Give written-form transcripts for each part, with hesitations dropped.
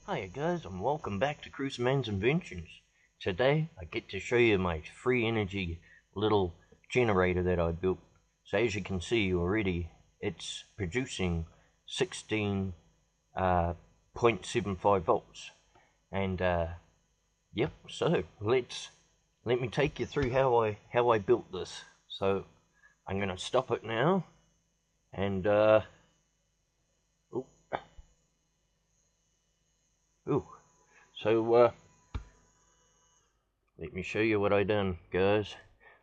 Hiya guys, and welcome back to Cruiserman's Inventions. Today I get to show you my free energy little generator that I built. So as you can see already, it's producing 16.75 volts. And yep, so let me take you through how I built this. So I'm gonna stop it now and so let me show you what I done, guys.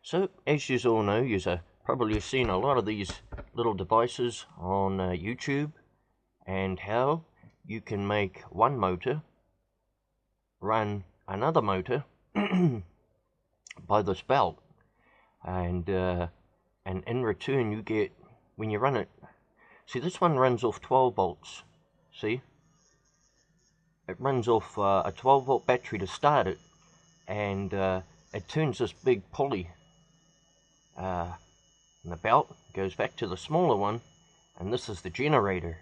So as you all know, you've probably seen a lot of these little devices on YouTube, and how you can make one motor run another motor by this belt, and in return you get, when you run it, see this one runs off 12 volts, see? It runs off a 12 volt battery to start it, and it turns this big pulley in the belt, goes back to the smaller one, and this is the generator,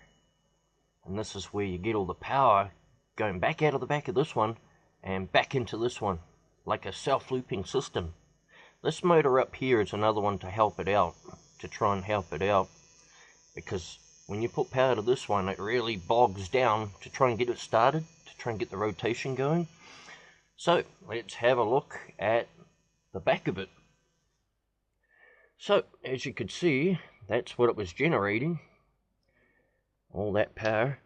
and this is where you get all the power going back out of the back of this one and back into this one, like a self-looping system. This motor up here is another one to help it out, to try and help it out, because when you put power to this one, it really bogs down to try and get it started, to try and get the rotation going. So let's have a look at the back of it. So as you could see, that's what it was generating, all that power.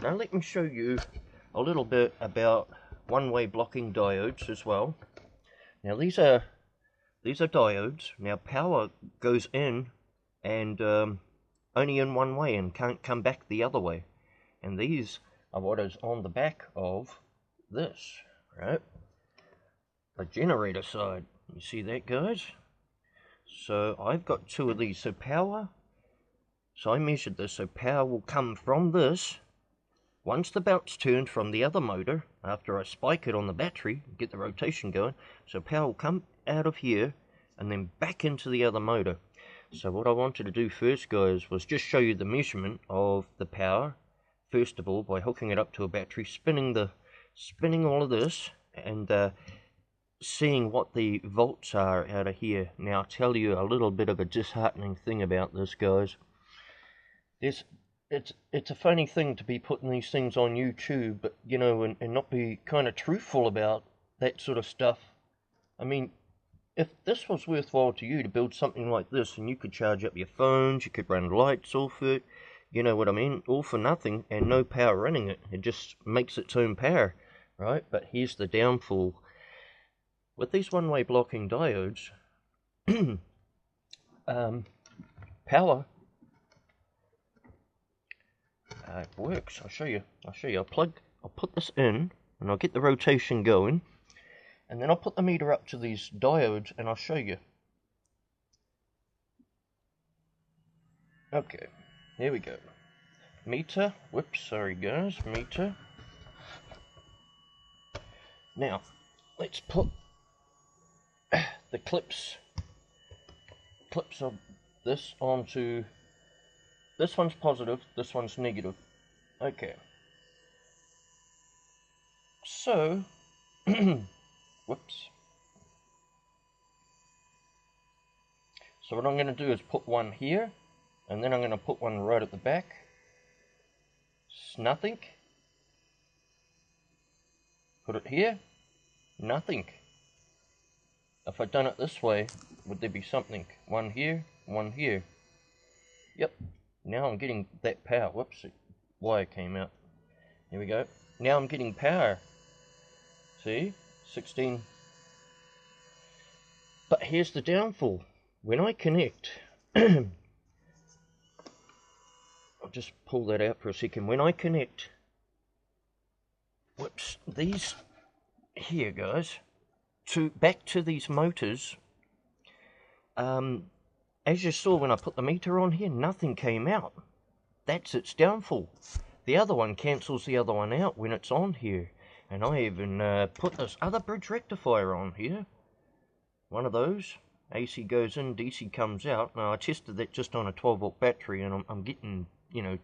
Now let me show you a little bit about one-way blocking diodes as well. Now these are diodes. Now power goes in and only in one way and can't come back the other way, and these are what is on the back of this, right? The generator side. You see that, guys? So I've got two of these. So power, so I measured this, so power will come from this once the belt's turned from the other motor, after I spike it on the battery, get the rotation going. So power will come out of here and then back into the other motor. So what I wanted to do first, guys, was just show you the measurement of the power, first of all, by hooking it up to a battery, spinning all of this, and seeing what the volts are out of here. Now I'll tell you a little bit of a disheartening thing about this, guys. It's a funny thing to be putting these things on YouTube, but you know, and not be kind of truthful about that sort of stuff. I mean, if this was worthwhile to you to build something like this, and you could charge up your phones, you could run lights off it, you know what I mean, all for nothing, and no power running it. It just makes its own power, right? But here's the downfall. With these one-way blocking diodes, power it works. I'll show you. I'll put this in, and I'll get the rotation going, and then I'll put the meter up to these diodes, and I'll show you. Okay, here we go. Meter. Whoops, sorry guys. Meter. Now, let's put the clips of this onto. This one's positive, this one's negative. Okay. So, whoops. So what I'm going to do is put one here, and then I'm going to put one right at the back. It's nothing. Put it here. Nothing. If I'd done it this way, would there be something? One here, one here. Yep. Now I'm getting that power. Whoops, wire came out. Here we go. Now I'm getting power. See? 16. But here's the downfall. When I connect, I'll just pull that out for a second. When I connect, whoops, these here, guys, back to these motors, as you saw when I put the meter on here, nothing came out. That's its downfall. The other one cancels the other one out when it's on here. And I even put this other bridge rectifier on here. One of those. AC goes in, DC comes out. Now I tested that just on a 12 volt battery, and I'm getting, you know,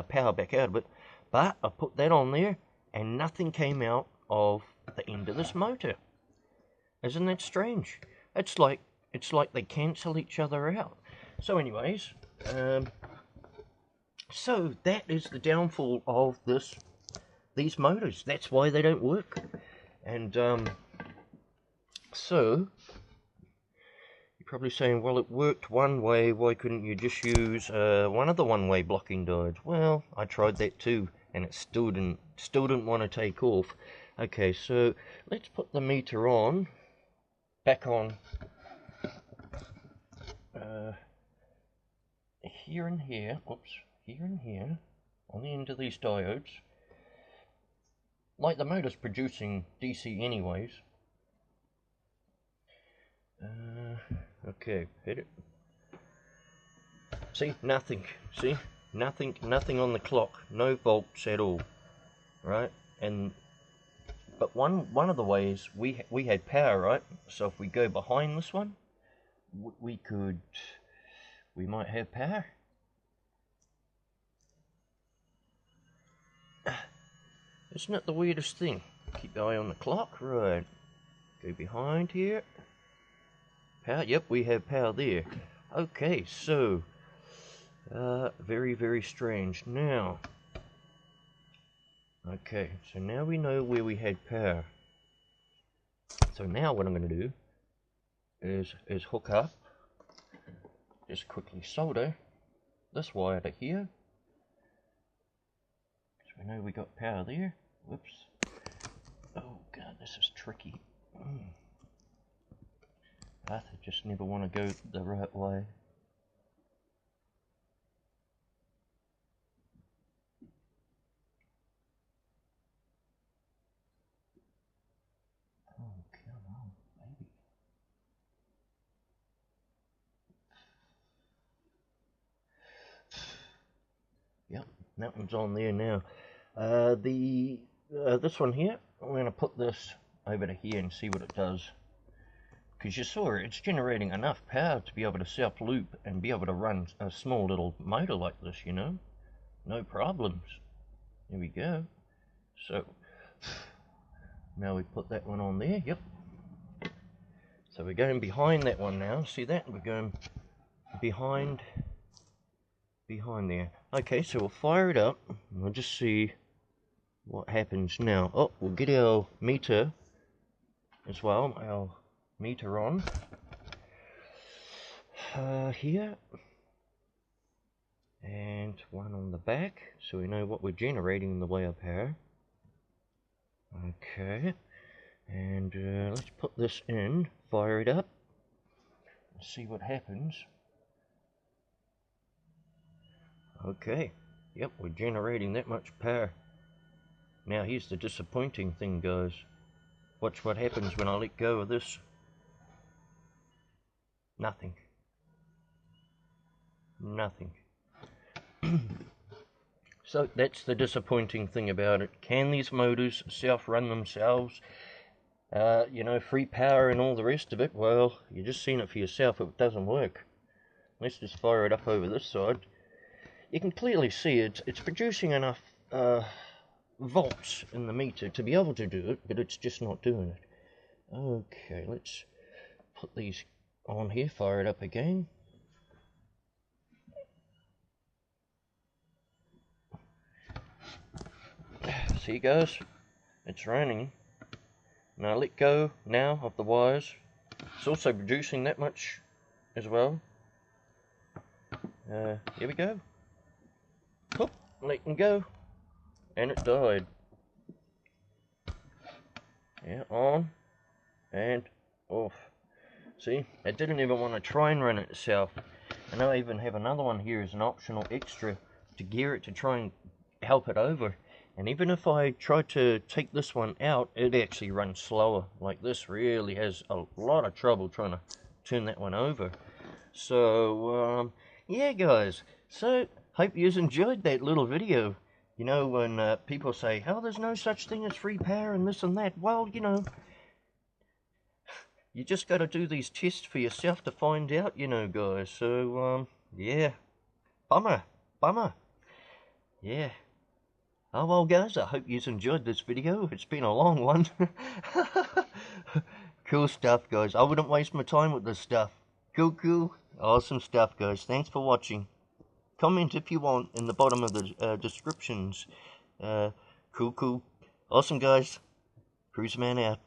power back out of it. But I put that on there and nothing came out of the end of this motor. Isn't that strange? It's like they cancel each other out. So anyways, so that is the downfall of these motors. That's why they don't work. And so you're probably saying, well, it worked one way, why couldn't you just use one of the one-way blocking diodes? Well, I tried that too, and it still didn't want to take off. Okay, so let's put the meter on, back on, here and here, oops, here and here, on the end of these diodes. Like the motor's producing DC anyways. Okay, hit it. See, nothing. See, nothing on the clock. No volts at all. Right, but one of the ways we had power, right? So if we go behind this one, we might have power. Isn't it the weirdest thing? Keep the eye on the clock, right? Go behind here. Power, yep, we have power there. Okay, so very, very strange. Now, okay, so now we know where we had power. So now what I'm going to do is hook up, just quickly solder this wire to here. So we know we got power there. Whoops. Oh god, this is tricky. I just never want to go the right way. Oh, come on, baby. Yep, that one's on there now. This one here, I'm going to put this over to here and see what it does. Because you saw it's generating enough power to be able to self-loop and be able to run a small little motor like this, you know. No problems. There we go. So, now we put that one on there, yep. So we're going behind that one now, see that? We're going behind there. Okay, so we'll fire it up, and we'll just see what happens now. Oh, we'll get our meter as well, our meter on here, and one on the back, so we know what we're generating in the way of power. Okay, and let's put this in, fire it up, and see what happens. Okay, yep, we're generating that much power. Now here's the disappointing thing, guys. Watch what happens when I let go of this. Nothing. Nothing. So that's the disappointing thing about it. Can these motors self-run themselves? You know, free power and all the rest of it? Well, you've just seen it for yourself. It doesn't work. Let's just fire it up over this side. You can clearly see it's producing enough volts in the meter to be able to do it, but it's just not doing it. Okay, let's put these on here, fire it up again. See guys, it's running. Now let go now of the wires. It's also producing that much as well. Here we go. Hoop, letting go. And it died. Yeah, on and off. See, it didn't even want to try and run it itself. And I even have another one here as an optional extra to gear it to try and help it over. And even if I try to take this one out, it actually runs slower. Like this really has a lot of trouble trying to turn that one over. So, yeah guys, so hope you enjoyed that little video. You know, when people say, oh, there's no such thing as free power and this and that. Well, you know, you just got to do these tests for yourself to find out, you know, guys. So, yeah, bummer. Yeah. Oh well guys, I hope you enjoyed this video. It's been a long one. Cool stuff guys. I wouldn't waste my time with this stuff. Cool. Awesome stuff guys. Thanks for watching. Comment if you want in the bottom of the descriptions. Cool. Awesome guys. Cruise Man out.